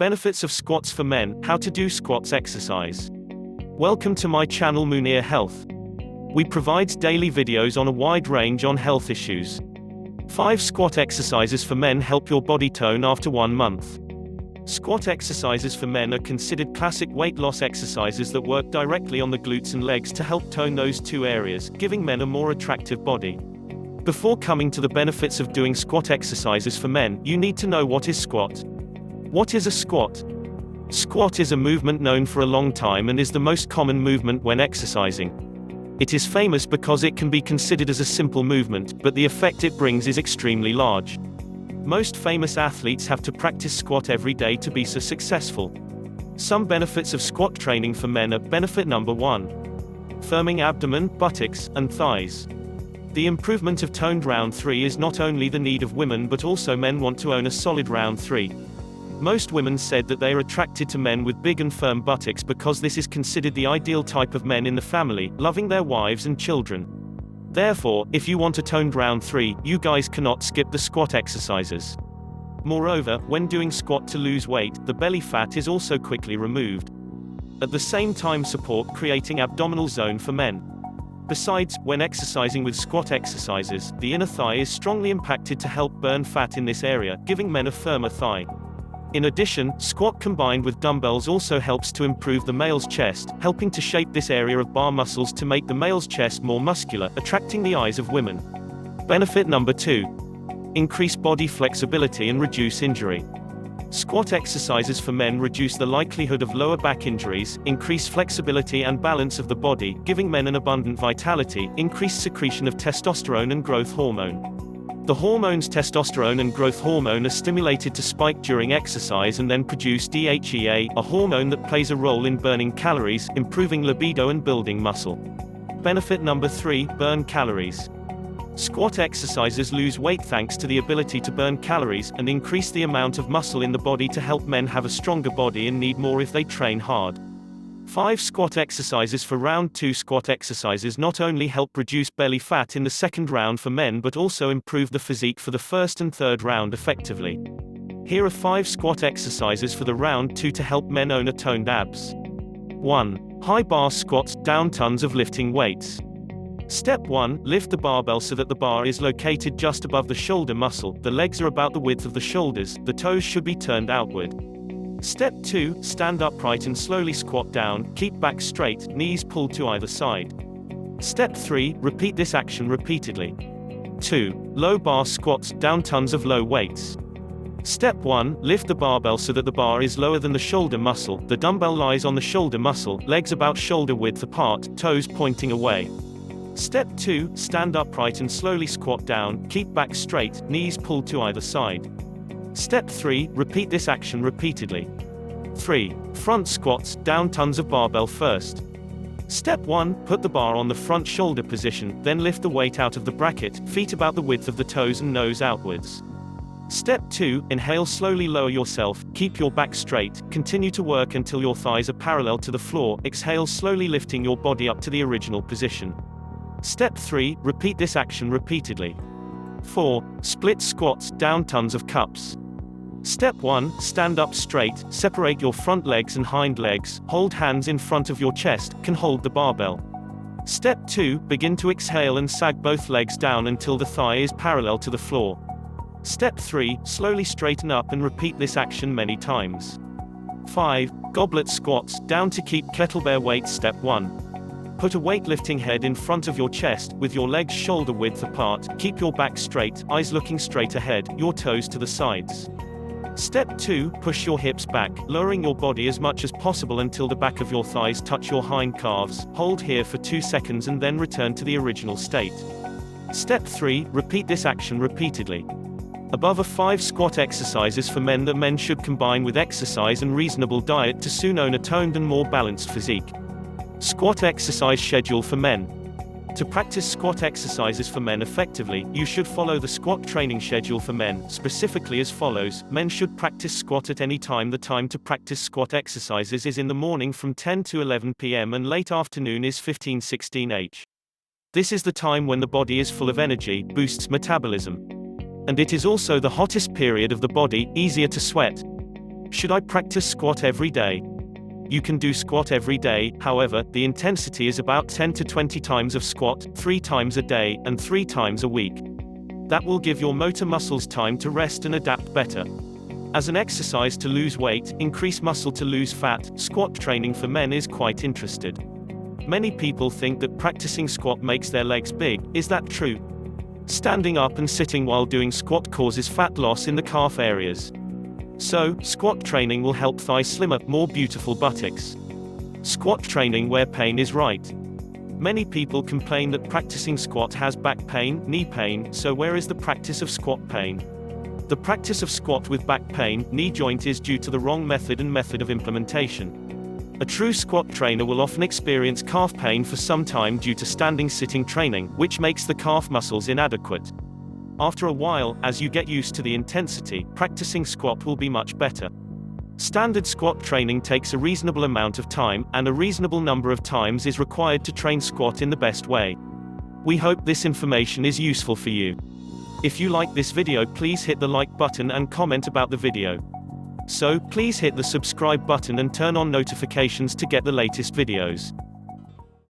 Benefits of squats for men, how to do squats exercise. Welcome to my channel Munir Health. We provide daily videos on a wide range on health issues. 5 squat exercises for men help your body tone after 1 month. Squat exercises for men are considered classic weight loss exercises that work directly on the glutes and legs to help tone those two areas, giving men a more attractive body. Before coming to the benefits of doing squat exercises for men, you need to know what is squat. What is a squat? Squat is a movement known for a long time and is the most common movement when exercising. It is famous because it can be considered as a simple movement, but the effect it brings is extremely large. Most famous athletes have to practice squat every day to be so successful. Some benefits of squat training for men are: benefit number 1. Firming abdomen, buttocks, and thighs. The improvement of toned round 3 is not only the need of women but also men want to own a solid round 3. Most women said that they are attracted to men with big and firm buttocks because this is considered the ideal type of men in the family, loving their wives and children. Therefore, if you want a toned round 3, you guys cannot skip the squat exercises. Moreover, when doing squat to lose weight, the belly fat is also quickly removed. At the same time creating abdominal zone for men. Besides, when exercising with squat exercises, the inner thigh is strongly impacted to help burn fat in this area, giving men a firmer thigh. In addition, squat combined with dumbbells also helps to improve the male's chest, helping to shape this area of bar muscles to make the male's chest more muscular, attracting the eyes of women. Benefit number 2. Increase body flexibility and reduce injury. Squat exercises for men reduce the likelihood of lower back injuries, increase flexibility and balance of the body, giving men an abundant vitality, increased secretion of testosterone and growth hormone. The hormones testosterone and growth hormone are stimulated to spike during exercise and then produce DHEA, a hormone that plays a role in burning calories, improving libido and building muscle. Benefit number 3, burn calories. Squat exercises lose weight thanks to the ability to burn calories, and increase the amount of muscle in the body to help men have a stronger body and need more if they train hard. 5 squat exercises for round 2. Squat exercises not only help reduce belly fat in the second round for men but also improve the physique for the first and third round effectively. Here are 5 squat exercises for the round 2 to help men own a toned abs. 1. High bar squats, down tons of lifting weights. Step 1. Lift the barbell so that the bar is located just above the shoulder muscle, the legs are about the width of the shoulders, the toes should be turned outward. Step 2. Stand upright and slowly squat down, keep back straight, knees pulled to either side. Step 3. Repeat this action repeatedly. 2. Low bar squats, down tons of low weights. Step 1. Lift the barbell so that the bar is lower than the shoulder muscle, the dumbbell lies on the shoulder muscle, legs about shoulder width apart, toes pointing away. Step 2. Stand upright and slowly squat down, keep back straight, knees pulled to either side. Step 3. Repeat this action repeatedly. 3. Front squats, down tons of barbell first. Step 1. Put the bar on the front shoulder position, then lift the weight out of the bracket, feet about the width of the toes and nose outwards. Step 2. Inhale, slowly lower yourself, keep your back straight, continue to work until your thighs are parallel to the floor, exhale slowly lifting your body up to the original position. Step 3. Repeat this action repeatedly. 4. Split squats, down tons of cups. Step 1. Stand up straight, separate your front legs and hind legs, hold hands in front of your chest, can hold the barbell. Step 2. Begin to exhale and sag both legs down until the thigh is parallel to the floor. Step 3. Slowly straighten up and repeat this action many times. 5. Goblet squats, down to keep kettlebell weight. Step 1. Put a weightlifting head in front of your chest, with your legs shoulder width apart, keep your back straight, eyes looking straight ahead, your toes to the sides. Step 2. Push your hips back, lowering your body as much as possible until the back of your thighs touch your hind calves, hold here for 2 seconds and then return to the original state. Step 3. Repeat this action repeatedly. Above are 5 squat exercises for men that men should combine with exercise and reasonable diet to soon own a toned and more balanced physique. Squat exercise schedule for men. To practice squat exercises for men effectively, you should follow the squat training schedule for men, specifically as follows. Men should practice squat at any time. The time to practice squat exercises is in the morning from 10 to 11 p.m. and late afternoon is 15-16 h. This is the time when the body is full of energy, boosts metabolism. And it is also the hottest period of the body, easier to sweat. Should I practice squat every day? You can do squat every day, however, the intensity is about 10 to 20 times of squat, 3 times a day, and 3 times a week. That will give your motor muscles time to rest and adapt better. As an exercise to lose weight, increase muscle to lose fat, squat training for men is quite interesting. Many people think that practicing squat makes their legs big. Is that true? Standing up and sitting while doing squat causes fat loss in the calf areas. So, squat training will help thighs slimmer, more beautiful buttocks. Squat training where pain is right. Many people complain that practicing squat has back pain, knee pain, so where is the practice of squat pain? The practice of squat with back pain, knee joint is due to the wrong method and method of implementation. A true squat trainer will often experience calf pain for some time due to standing-sitting training, which makes the calf muscles inadequate. After a while, as you get used to the intensity, practicing squat will be much better. Standard squat training takes a reasonable amount of time, and a reasonable number of times is required to train squat in the best way. We hope this information is useful for you. If you like this video, please hit the like button and comment about the video. So, please hit the subscribe button and turn on notifications to get the latest videos.